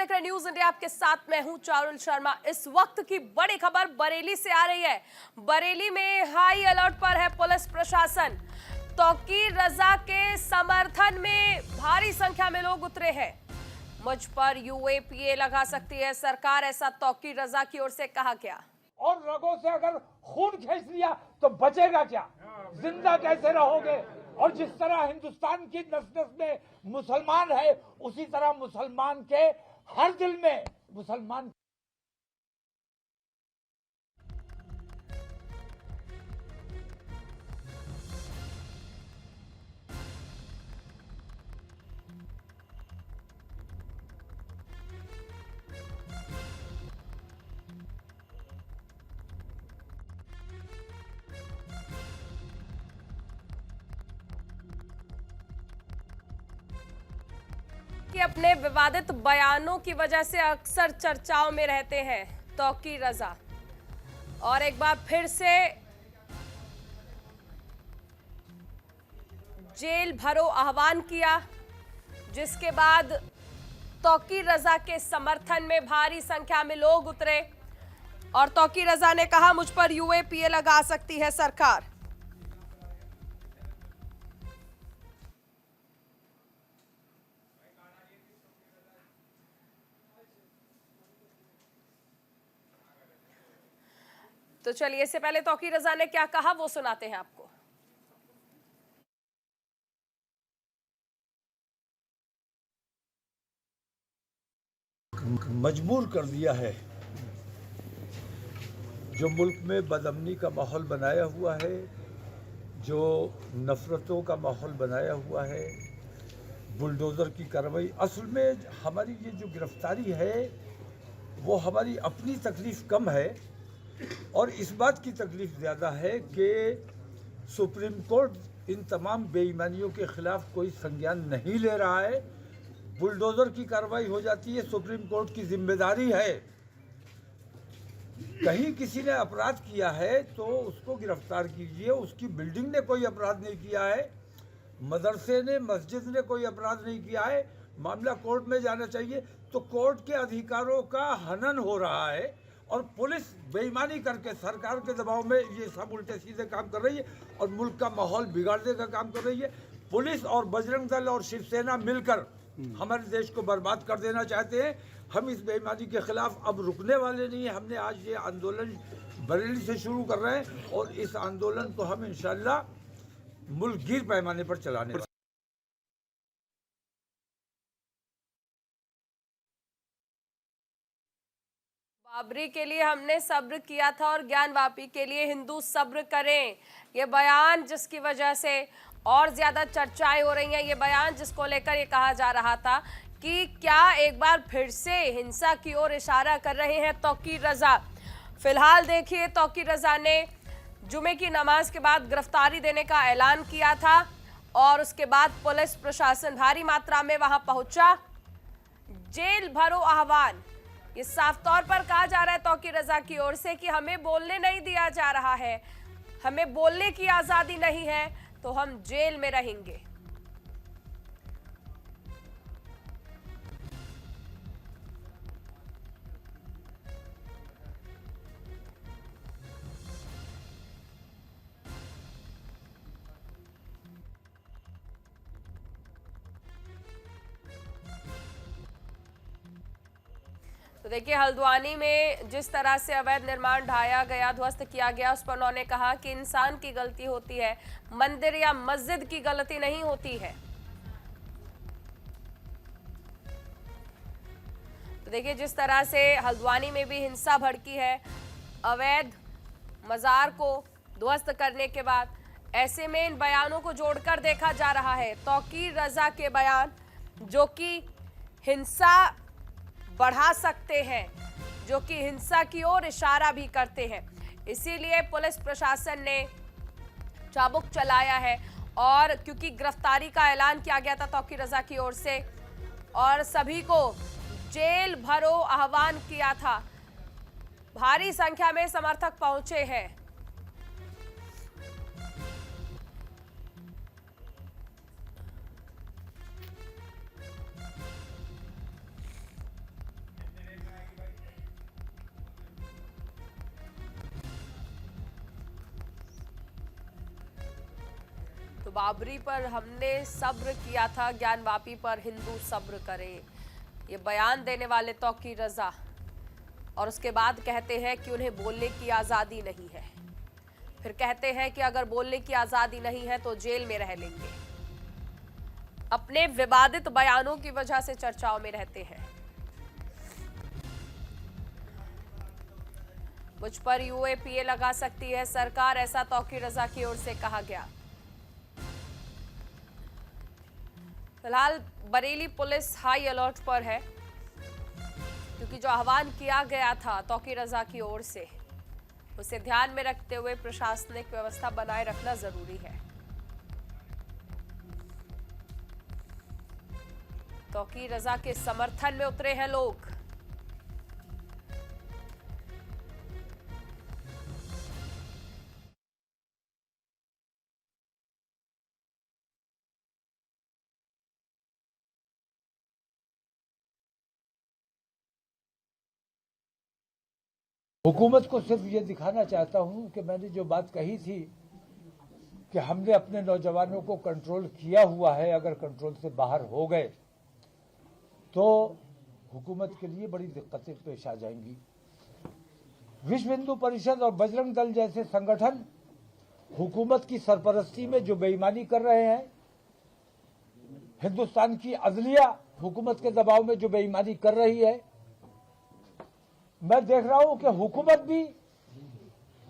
देख रहे हैं न्यूज इंडिया, आपके साथ मैं हूं चारुल शर्मा। इस वक्त की बड़ी खबर बरेली से आ रही है। बरेली में हाई अलर्ट पर है पुलिस प्रशासन। तौकीर रजा के समर्थन में भारी संख्या में लोग उतरे हैं। मुझ पर यूएपीए लगा सकती है सरकार, ऐसा तौकीर रजा की ओर से कहा गया। और रगों से अगर खून खींच लिया तो बचेगा क्या, जिंदा कैसे रहोगे। और जिस तरह हिंदुस्तान की नस-नस में मुसलमान है, उसी तरह मुसलमान के हर दिल में मुसलमान। कि अपने विवादित बयानों की वजह से अक्सर चर्चाओं में रहते हैं तौकीर रजा, और एक बार फिर से जेल भरो आह्वान किया, जिसके बाद तौकीर रजा के समर्थन में भारी संख्या में लोग उतरे और तौकीर रजा ने कहा मुझ पर यूएपीए लगा सकती है सरकार। तो चलिए, इससे पहले तौकीर रजा ने क्या कहा वो सुनाते हैं आपको। मजबूर कर दिया है, जो मुल्क में बदअमनी का माहौल बनाया हुआ है, जो नफरतों का माहौल बनाया हुआ है, बुलडोज़र की कार्रवाई। असल में हमारी ये जो गिरफ्तारी है वो हमारी अपनी तकलीफ़ कम है और इस बात की तकलीफ़ ज़्यादा है कि सुप्रीम कोर्ट इन तमाम बेईमानियों के ख़िलाफ़ कोई संज्ञान नहीं ले रहा है। बुलडोज़र की कार्रवाई हो जाती है, सुप्रीम कोर्ट की जिम्मेदारी है। कहीं किसी ने अपराध किया है तो उसको गिरफ्तार कीजिए, उसकी बिल्डिंग ने कोई अपराध नहीं किया है, मदरसे ने, मस्जिद ने कोई अपराध नहीं किया है, मामला कोर्ट में जाना चाहिए। तो कोर्ट के अधिकारों का हनन हो रहा है और पुलिस बेईमानी करके सरकार के दबाव में ये सब उल्टे सीधे काम कर रही है और मुल्क का माहौल बिगाड़ने का काम कर रही है। पुलिस और बजरंग दल और शिवसेना मिलकर हमारे देश को बर्बाद कर देना चाहते हैं। हम इस बेईमानी के खिलाफ अब रुकने वाले नहीं हैं। हमने आज ये आंदोलन बरेली से शुरू कर रहे हैं और इस आंदोलन को हम इंशाअल्लाह मुल्कगीर पैमाने पर चलाने वाले। बाबरी के लिए हमने सब्र किया था और ज्ञानवापी के लिए हिंदू सब्र करें, ये बयान जिसकी वजह से और ज्यादा चर्चाएं हो रही हैं। ये बयान जिसको लेकर ये कहा जा रहा था कि क्या एक बार फिर से हिंसा की ओर इशारा कर रहे हैं तौकीर रजा। फिलहाल देखिए, तौकीर रजा ने जुमे की नमाज के बाद गिरफ्तारी देने का ऐलान किया था और उसके बाद पुलिस प्रशासन भारी मात्रा में वहां पहुंचा। जेल भरो आह्वान, ये साफ तौर पर कहा जा रहा है तौकीर रजा की ओर से कि हमें बोलने नहीं दिया जा रहा है, हमें बोलने की आजादी नहीं है, तो हम जेल में रहेंगे। तो देखिए, हल्द्वानी में जिस तरह से अवैध निर्माण ढाया गया, ध्वस्त किया गया, उस पर उन्होंने कहा कि इंसान की गलती होती है, मंदिर या मस्जिद की गलती नहीं होती है। तो देखिए, जिस तरह से हल्द्वानी में भी हिंसा भड़की है अवैध मजार को ध्वस्त करने के बाद, ऐसे में इन बयानों को जोड़कर देखा जा रहा है तौकीर रजा के बयान जो कि हिंसा बढ़ा सकते हैं, जो कि हिंसा की ओर इशारा भी करते हैं। इसीलिए पुलिस प्रशासन ने चाबुक चलाया है और क्योंकि गिरफ्तारी का ऐलान किया गया था तौकीर रजा की ओर से और सभी को जेल भरो आह्वान किया था, भारी संख्या में समर्थक पहुंचे हैं। बाबरी पर हमने सब्र किया था, ज्ञानवापी पर हिंदू सब्र करे, ये बयान देने वाले तौकीर रजा। और उसके बाद कहते हैं कि उन्हें बोलने की आज़ादी नहीं है। फिर कहते हैं कि अगर बोलने की आज़ादी नहीं है तो जेल में रह लेंगे। अपने विवादित बयानों की वजह से चर्चाओं में रहते हैं। मुझ पर यूएपीए लगा सकती है सरकार, ऐसा तौकीर रजा की ओर से कहा गया। फिलहाल बरेली पुलिस हाई अलर्ट पर है, क्योंकि जो आह्वान किया गया था तौकीर रजा की ओर से, उसे ध्यान में रखते हुए प्रशासनिक व्यवस्था बनाए रखना जरूरी है। तौकीर रजा के समर्थन में उतरे हैं लोग। हुकूमत को सिर्फ ये दिखाना चाहता हूं कि मैंने जो बात कही थी कि हमने अपने नौजवानों को कंट्रोल किया हुआ है, अगर कंट्रोल से बाहर हो गए तो हुकूमत के लिए बड़ी दिक्कतें पेश आ जाएंगी। विश्व हिंदू परिषद और बजरंग दल जैसे संगठन हुकूमत की सरपरस्ती में जो बेईमानी कर रहे हैं, हिंदुस्तान की अदलिया हुकूमत के दबाव में जो बेईमानी कर रही है, मैं देख रहा हूं कि हुकूमत भी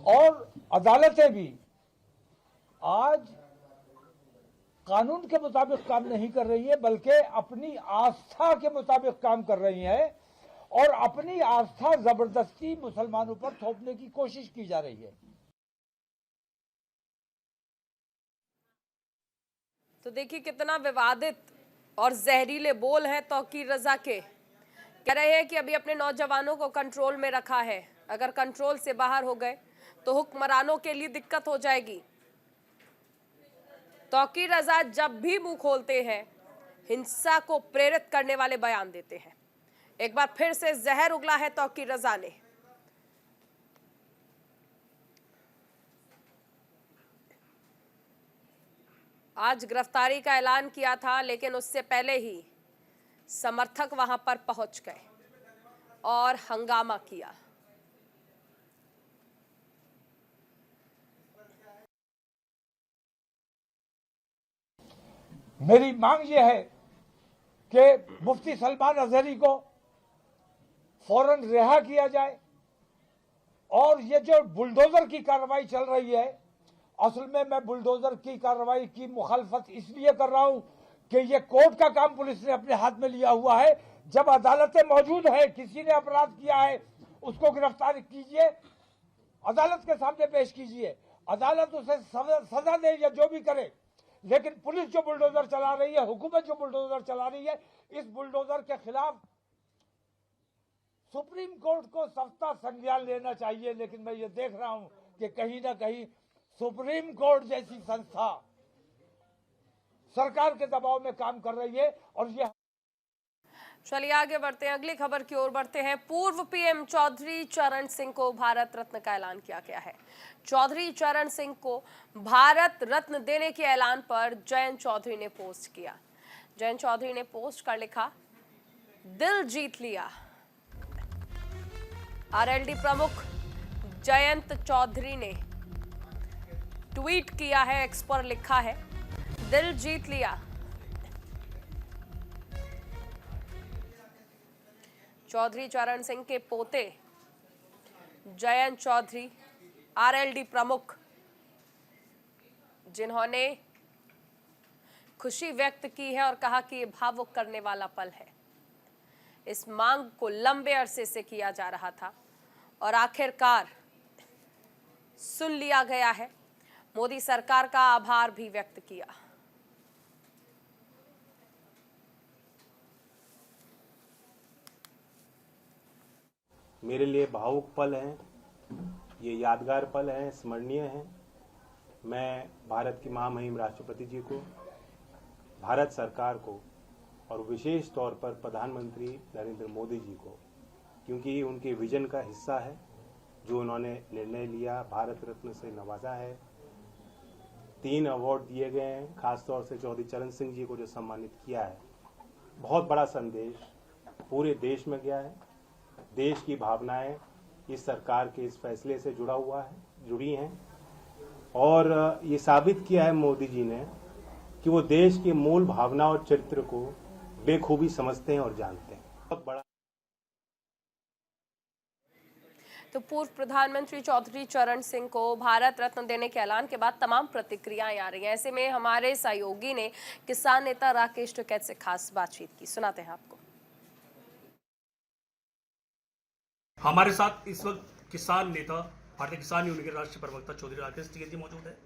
और अदालतें भी आज कानून के मुताबिक काम नहीं कर रही है, बल्कि अपनी आस्था के मुताबिक काम कर रही है और अपनी आस्था जबरदस्ती मुसलमानों पर थोपने की कोशिश की जा रही है। तो देखिए कितना विवादित और जहरीले बोल हैं तौकीर रजा के। कह रहे हैं कि अभी अपने नौजवानों को कंट्रोल में रखा है, अगर कंट्रोल से बाहर हो गए तो हुक्मरानों के लिए दिक्कत हो जाएगी। तौकीर रजा जब भी मुंह खोलते हैं हिंसा को प्रेरित करने वाले बयान देते हैं। एक बार फिर से जहर उगला है तौकीर रजा ने। आज गिरफ्तारी का ऐलान किया था, लेकिन उससे पहले ही समर्थक वहां पर पहुंच गए और हंगामा किया। मेरी मांग यह है कि मुफ्ती सलमान अजहरी को फौरन रिहा किया जाए और ये जो बुलडोजर की कार्रवाई चल रही है, असल में मैं बुलडोजर की कार्रवाई की मुखालफत इसलिए कर रहा हूं कि ये कोर्ट का काम पुलिस ने अपने हाथ में लिया हुआ है। जब अदालतें मौजूद है, किसी ने अपराध किया है, उसको गिरफ्तार कीजिए, अदालत के सामने पेश कीजिए, अदालत उसे सजा दे या जो भी करे। लेकिन पुलिस जो बुलडोजर चला रही है, हुकूमत जो बुलडोजर चला रही है, इस बुलडोजर के खिलाफ सुप्रीम कोर्ट को सख्त संज्ञान लेना चाहिए। लेकिन मैं ये देख रहा हूं कि कहीं ना कहीं सुप्रीम कोर्ट जैसी संस्था सरकार के दबाव में काम कर रही है। और यह चलिए आगे बढ़ते हैं, अगली खबर की ओर बढ़ते हैं। पूर्व पीएम चौधरी चरण सिंह को भारत रत्न का ऐलान किया गया है। चौधरी चरण सिंह को भारत रत्न देने के ऐलान पर जयंत चौधरी ने पोस्ट किया। जयंत चौधरी ने पोस्ट कर लिखा, दिल जीत लिया। आरएलडी प्रमुख जयंत चौधरी ने ट्वीट किया है, एक्स पर लिखा है, दिल जीत लिया। चौधरी चरण सिंह के पोते जयंत चौधरी आरएलडी प्रमुख, जिन्होंने खुशी व्यक्त की है और कहा कि ये भावुक करने वाला पल है। इस मांग को लंबे अरसे से किया जा रहा था और आखिरकार सुन लिया गया है। मोदी सरकार का आभार भी व्यक्त किया। मेरे लिए भावुक पल हैं, ये यादगार पल हैं, स्मरणीय हैं। मैं भारत की महामहिम राष्ट्रपति जी को, भारत सरकार को और विशेष तौर पर प्रधानमंत्री नरेंद्र मोदी जी को, क्योंकि उनके विजन का हिस्सा है, जो उन्होंने निर्णय लिया, भारत रत्न से नवाजा है, 3 अवार्ड दिए गए हैं, खासतौर से चौधरी चरण सिंह जी को जो सम्मानित किया है। बहुत बड़ा संदेश पूरे देश में गया है। देश की भावनाएं इस सरकार के इस फैसले से जुड़ी हैं और ये साबित किया है मोदी जी ने कि वो देश की मूल भावना और चरित्र को बेखूबी समझते हैं और जानते हैं। बहुत बड़ा। तो पूर्व प्रधानमंत्री चौधरी चरण सिंह को भारत रत्न देने के ऐलान के बाद तमाम प्रतिक्रियाएं आ रही हैं। ऐसे में हमारे सहयोगी ने किसान नेता राकेश टिकैत से खास बातचीत की, सुनाते हैं आपको। हमारे साथ इस वक्त किसान नेता भारतीय किसान यूनियन के राष्ट्रीय प्रवक्ता चौधरी राकेश टिकैत जी मौजूद है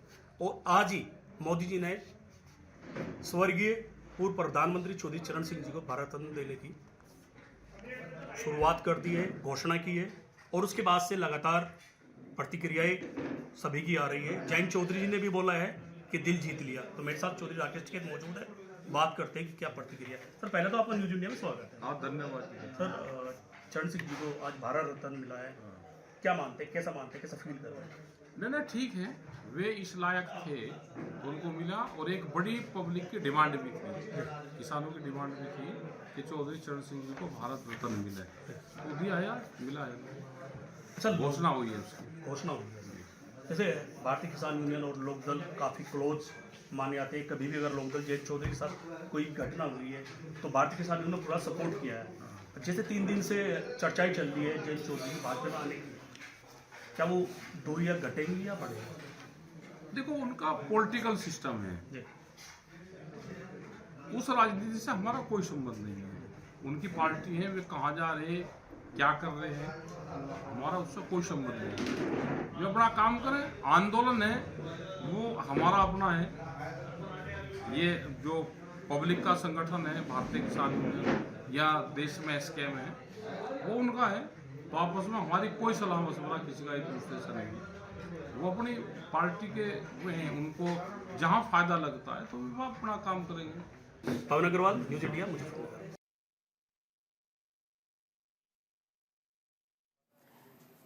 और आज ही मोदी जी ने स्वर्गीय पूर्व प्रधानमंत्री चौधरी चरण सिंह जी को भारत रत्न देने की शुरुआत कर दी है, घोषणा की है और उसके बाद से लगातार प्रतिक्रियाएं सभी की आ रही है। जयंत चौधरी जी ने भी बोला है कि दिल जीत लिया। तो मेरे साथ चौधरी राकेश टिकैत मौजूद है, बात करते हैं कि क्या प्रतिक्रिया। सर पहले तो आपका न्यूज इंडिया में स्वागत है। हाँ, धन्यवाद सर चरण सिंह जी को आज भारत रत्न मिला है, क्या मानते हैं, कैसा मानते हैं, कैसा फील कर रहे हैं? नहीं ठीक है, वे इस लायक थे तो उनको मिला और एक बड़ी पब्लिक की डिमांड भी थी, किसानों की डिमांड भी थी कि चौधरी चरण सिंह जी को भारत रत्न मिले, तो दिया है, मिला है। सर घोषणा हुई है, उसकी घोषणा हुई है। जैसे भारतीय किसान यूनियन और लोकदल काफ़ी क्लोज माने जाते हैं। कभी भी अगर लोकदल जयंत चौधरी के साथ कोई घटना हुई है तो भारतीय किसान यूनियन ने पूरा सपोर्ट किया है। जैसे 3 दिन से चर्चाएं चल रही है जयंत चौधरी की भाजपा में आने की, क्या वो दूरियां घटेंगी या बढ़ेंगी? देखो, उनका पॉलिटिकल सिस्टम है, जी। उस राजनीति से हमारा कोई संबंध नहीं है। उनकी पार्टी है, वे कहाँ जा रहे हैं, क्या कर रहे हैं, हमारा उससे कोई संबंध नहीं है। वे अपना काम करें, आंदोलन है वो हमारा अपना है। ये जो पब्लिक का संगठन है भारतीय किसान यूनियन या देश में स्कैम है वो उनका है, तो आपस में हमारी कोई सलाह मशवरा किसी का एक दूसरे से नहीं है। वो अपनी पार्टी के वो हैं, उनको जहाँ फायदा लगता है तो वो अपना काम करेंगे। पवन अग्रवाल, न्यूज इंडिया, मुजफ्फरपुर।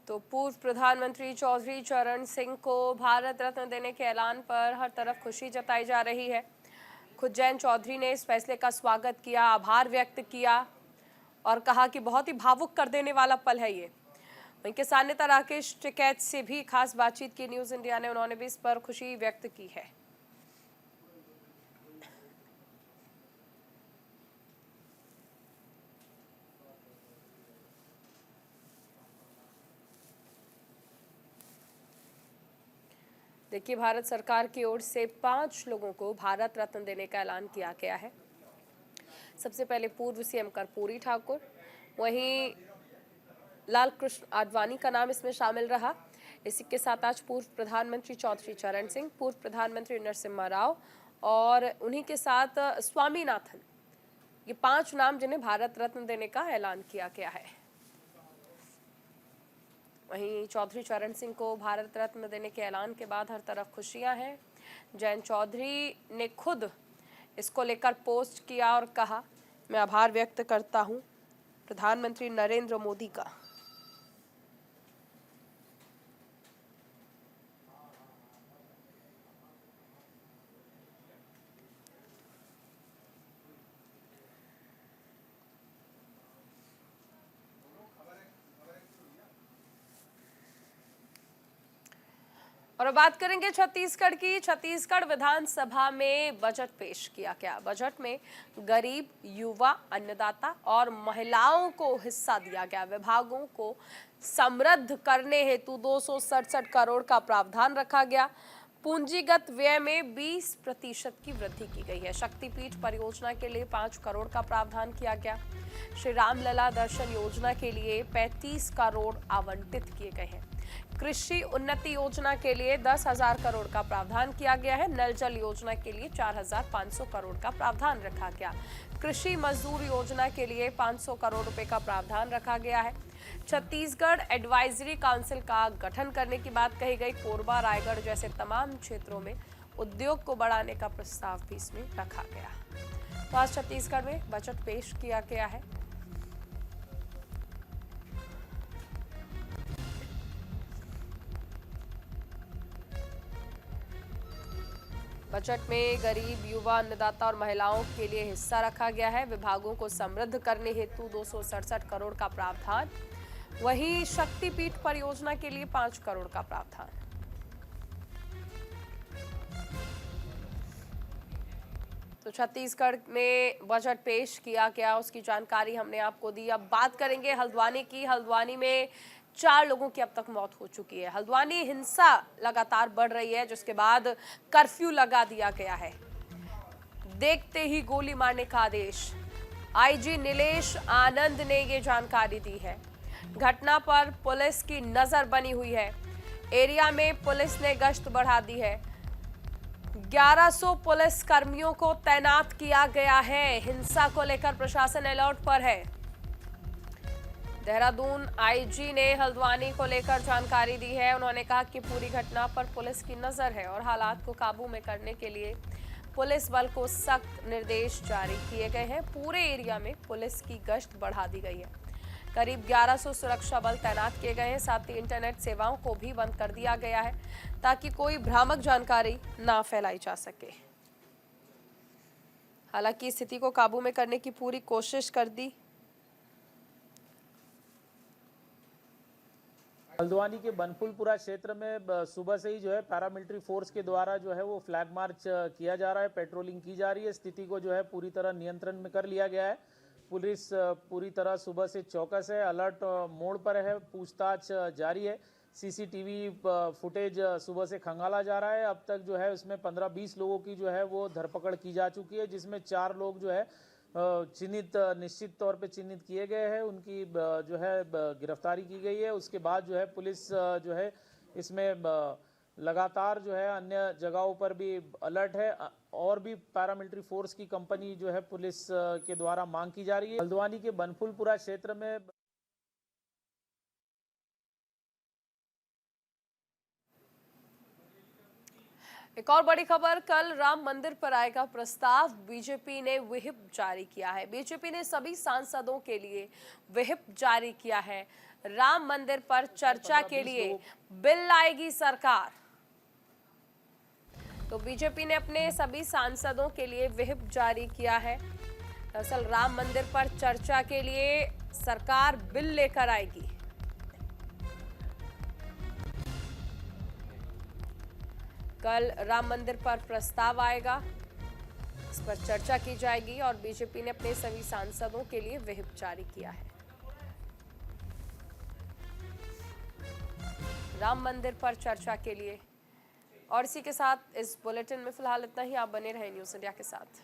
तो पूर्व प्रधानमंत्री चौधरी चरण सिंह को भारत रत्न देने के ऐलान पर हर तरफ खुशी जताई जा रही है। खुद जयंत चौधरी ने इस फैसले का स्वागत किया, आभार व्यक्त किया और कहा कि बहुत ही भावुक कर देने वाला पल है ये। वहीं किसान नेता राकेश टिकैत से भी खास बातचीत की न्यूज इंडिया ने, उन्होंने भी इस पर खुशी व्यक्त की है। देखिए, भारत सरकार की ओर से 5 लोगों को भारत रत्न देने का ऐलान किया गया है। सबसे पहले पूर्व सीएम कर्पूरी ठाकुर, वहीं लाल कृष्ण आडवाणी का नाम इसमें शामिल रहा। इसी के साथ आज पूर्व प्रधानमंत्री चौधरी चरण सिंह, पूर्व प्रधानमंत्री नरसिम्हा राव और उन्हीं के साथ स्वामीनाथन, ये 5 नाम जिन्हें भारत रत्न देने का ऐलान किया गया है। वहीं चौधरी चरण सिंह को भारत रत्न देने के ऐलान के बाद हर तरफ खुशियां हैं। जयंत चौधरी ने खुद इसको लेकर पोस्ट किया और कहा, मैं आभार व्यक्त करता हूं प्रधानमंत्री नरेंद्र मोदी का। और अब बात करेंगे छत्तीसगढ़ की। छत्तीसगढ़ विधानसभा में बजट पेश किया गया। बजट में गरीब, युवा, अन्नदाता और महिलाओं को हिस्सा दिया गया। विभागों को समृद्ध करने हेतु 267 करोड़ का प्रावधान रखा गया। पूंजीगत व्यय में 20% की वृद्धि की गई है। शक्तिपीठ परियोजना के लिए 5 करोड़ का प्रावधान किया गया। श्री रामलला दर्शन योजना के लिए 35 करोड़ आवंटित किए गए हैं। कृषि उन्नति योजना के लिए 10,000 करोड़ का प्रावधान किया गया है। नल जल योजना के लिए 4,500 करोड़ का प्रावधान रखा गया। कृषि मजदूर योजना के लिए 500 करोड़ रुपए का प्रावधान रखा गया है। छत्तीसगढ़ एडवाइजरी काउंसिल का गठन करने की बात कही गई। कोरबा, रायगढ़ जैसे तमाम क्षेत्रों में उद्योग को बढ़ाने का प्रस्ताव भी इसमें रखा गया। तो आज छत्तीसगढ़ में बजट पेश किया गया है। बजट में गरीब, युवा, अन्नदाता और महिलाओं के लिए हिस्सा रखा गया है। विभागों को समृद्ध करने हेतु 267 करोड़ का प्रावधान, वहीं शक्तिपीठ परियोजना के लिए 5 करोड़ का प्रावधान। तो छत्तीसगढ़ में बजट पेश किया गया, उसकी जानकारी हमने आपको दी। अब बात करेंगे हल्द्वानी की। हल्द्वानी में 4 लोगों की अब तक मौत हो चुकी है। हल्द्वानी हिंसा लगातार बढ़ रही है, जिसके बाद कर्फ्यू लगा दिया गया है। देखते ही गोली मारने का आदेश। आईजी नीलेश आनंद ने ये जानकारी दी है। घटना पर पुलिस की नजर बनी हुई है। एरिया में पुलिस ने गश्त बढ़ा दी है। 1100 पुलिस कर्मियों को तैनात किया गया है। हिंसा को लेकर प्रशासन अलर्ट पर है। देहरादून आईजी ने हल्द्वानी को लेकर जानकारी दी है। उन्होंने कहा कि पूरी घटना पर पुलिस की नजर है और हालात को काबू में करने के लिए पुलिस बल को सख्त निर्देश जारी किए गए हैं। पूरे एरिया में पुलिस की गश्त बढ़ा दी गई है। करीब 1100 सुरक्षा बल तैनात किए गए हैं। साथ ही इंटरनेट सेवाओं को भी बंद कर दिया गया है ताकि कोई भ्रामक जानकारी ना फैलाई जा सके। हालांकि स्थिति को काबू में करने की पूरी कोशिश कर दी। हल्द्वानी के बनफुलपुरा क्षेत्र में सुबह से ही जो है पैरामिलिट्री फोर्स के द्वारा जो है वो फ्लैग मार्च किया जा रहा है, पेट्रोलिंग की जा रही है। स्थिति को जो है पूरी तरह नियंत्रण में कर लिया गया है। पुलिस पूरी तरह सुबह से चौकस है, अलर्ट मोड पर है, पूछताछ जारी है। सीसीटीवी फुटेज सुबह से खंगाला जा रहा है। अब तक जो है उसमें 15-20 लोगों की जो है वो धरपकड़ की जा चुकी है, जिसमें 4 लोग जो है निश्चित तौर पे चिन्हित किए गए हैं। उनकी जो है गिरफ्तारी की गई है। उसके बाद जो है पुलिस जो है इसमें लगातार जो है अन्य जगहों पर भी अलर्ट है और भी पैरामिलिट्री फोर्स की कंपनी जो है पुलिस के द्वारा मांग की जा रही है। हल्द्वानी के बनफुलपुरा क्षेत्र में एक और बड़ी खबर, कल राम मंदिर पर आएगा प्रस्ताव। बीजेपी ने व्हिप जारी किया है। बीजेपी ने सभी सांसदों के लिए व्हिप जारी किया है। राम मंदिर पर चर्चा के लिए बिल लाएगी सरकार। तो बीजेपी ने अपने सभी सांसदों के लिए व्हिप जारी किया है। दरअसल राम मंदिर पर चर्चा के लिए सरकार बिल लेकर आएगी। कल राम मंदिर पर प्रस्ताव आएगा, इस पर चर्चा की जाएगी और बीजेपी ने अपने सभी सांसदों के लिए व्हिप जारी किया है। राम मंदिर पर चर्चा के लिए। और इसी के साथ इस बुलेटिन में फिलहाल इतना ही। आप बने रहे न्यूज़ इंडिया के साथ।